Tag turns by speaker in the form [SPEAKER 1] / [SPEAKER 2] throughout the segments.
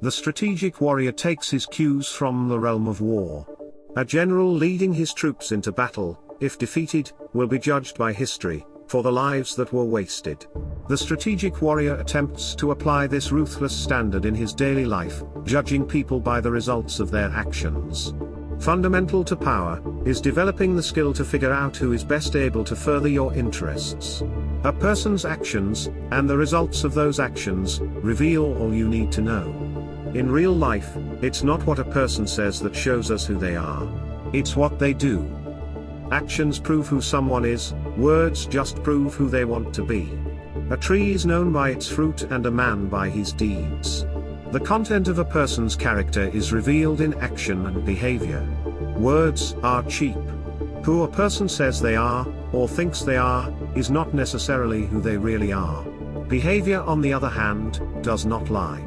[SPEAKER 1] The strategic warrior takes his cues from the realm of war. A general leading his troops into battle, if defeated, will be judged by history for the lives that were wasted. The strategic warrior attempts to apply this ruthless standard in his daily life, judging people by the results of their actions. Fundamental to power is developing the skill to figure out who is best able to further your interests. A person's actions, and the results of those actions, reveal all you need to know. In real life, it's not what a person says that shows us who they are. It's what they do. Actions prove who someone is, words just prove who they want to be. A tree is known by its fruit and a man by his deeds. The content of a person's character is revealed in action and behavior. Words are cheap. Who a person says they are, or thinks they are, is not necessarily who they really are. Behavior, on the other hand, does not lie.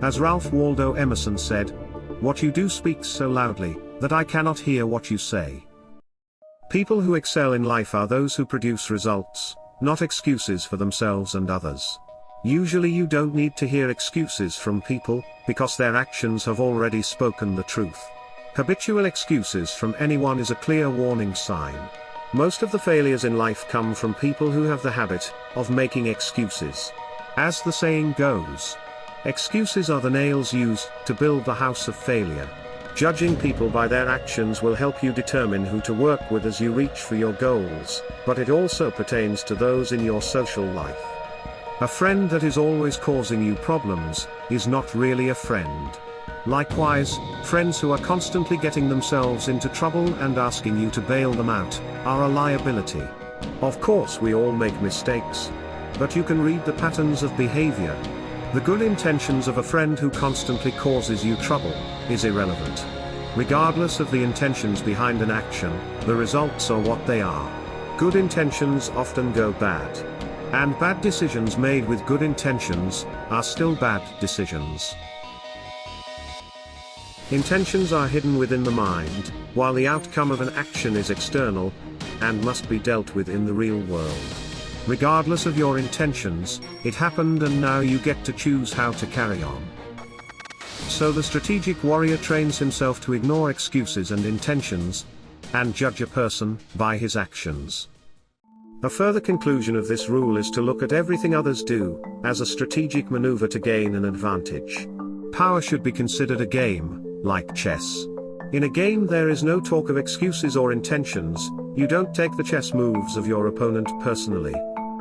[SPEAKER 1] As Ralph Waldo Emerson said, "What you do speaks so loudly, that I cannot hear what you say." People who excel in life are those who produce results, not excuses for themselves and others. Usually you don't need to hear excuses from people, because their actions have already spoken the truth. Habitual excuses from anyone is a clear warning sign. Most of the failures in life come from people who have the habit of making excuses. As the saying goes, excuses are the nails used to build the house of failure. Judging people by their actions will help you determine who to work with as you reach for your goals, but it also pertains to those in your social life. A friend that is always causing you problems is not really a friend. Likewise, friends who are constantly getting themselves into trouble and asking you to bail them out are a liability. Of course, we all make mistakes, but you can read the patterns of behavior. The good intentions of a friend who constantly causes you trouble is irrelevant. Regardless of the intentions behind an action, the results are what they are. Good intentions often go bad. And bad decisions made with good intentions are still bad decisions. Intentions are hidden within the mind, while the outcome of an action is external, and must be dealt with in the real world. Regardless of your intentions, it happened and now you get to choose how to carry on. So the strategic warrior trains himself to ignore excuses and intentions, and judge a person by his actions. A further conclusion of this rule is to look at everything others do as a strategic maneuver to gain an advantage. Power should be considered a game, like chess. In a game there is no talk of excuses or intentions. You don't take the chess moves of your opponent personally.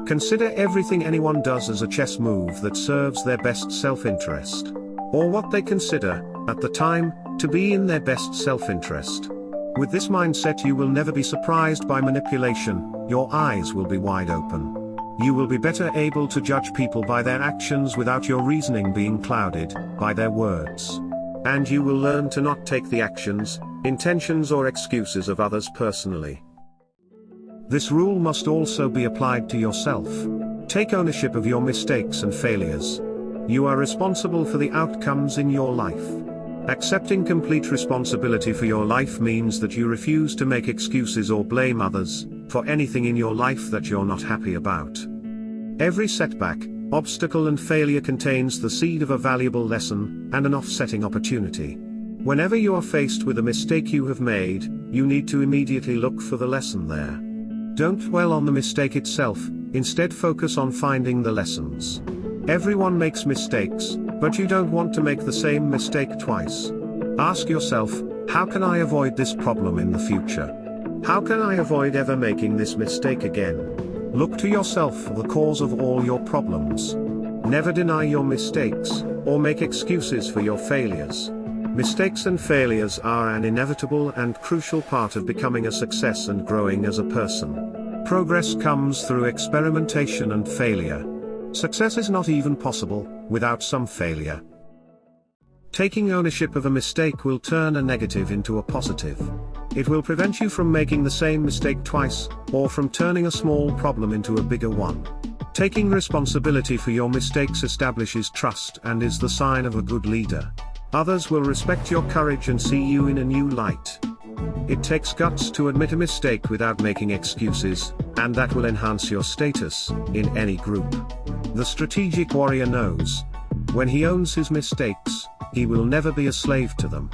[SPEAKER 1] Consider everything anyone does as a chess move that serves their best self-interest, or what they consider, at the time, to be in their best self-interest. With this mindset you will never be surprised by manipulation. Your eyes will be wide open. You will be better able to judge people by their actions without your reasoning being clouded by their words. And you will learn to not take the actions, intentions or excuses of others personally. This rule must also be applied to yourself. Take ownership of your mistakes and failures. You are responsible for the outcomes in your life. Accepting complete responsibility for your life means that you refuse to make excuses or blame others for anything in your life that you're not happy about. Every setback, obstacle and failure contains the seed of a valuable lesson and an offsetting opportunity. Whenever you are faced with a mistake you have made, you need to immediately look for the lesson there. Don't dwell on the mistake itself, instead focus on finding the lessons. Everyone makes mistakes, but you don't want to make the same mistake twice. Ask yourself, how can I avoid this problem in the future? How can I avoid ever making this mistake again? Look to yourself for the cause of all your problems. Never deny your mistakes, or make excuses for your failures. Mistakes and failures are an inevitable and crucial part of becoming a success and growing as a person. Progress comes through experimentation and failure. Success is not even possible without some failure. Taking ownership of a mistake will turn a negative into a positive. It will prevent you from making the same mistake twice, or from turning a small problem into a bigger one. Taking responsibility for your mistakes establishes trust and is the sign of a good leader. Others will respect your courage and see you in a new light. It takes guts to admit a mistake without making excuses, and that will enhance your status in any group. The strategic warrior knows, when he owns his mistakes, He will never be a slave to them.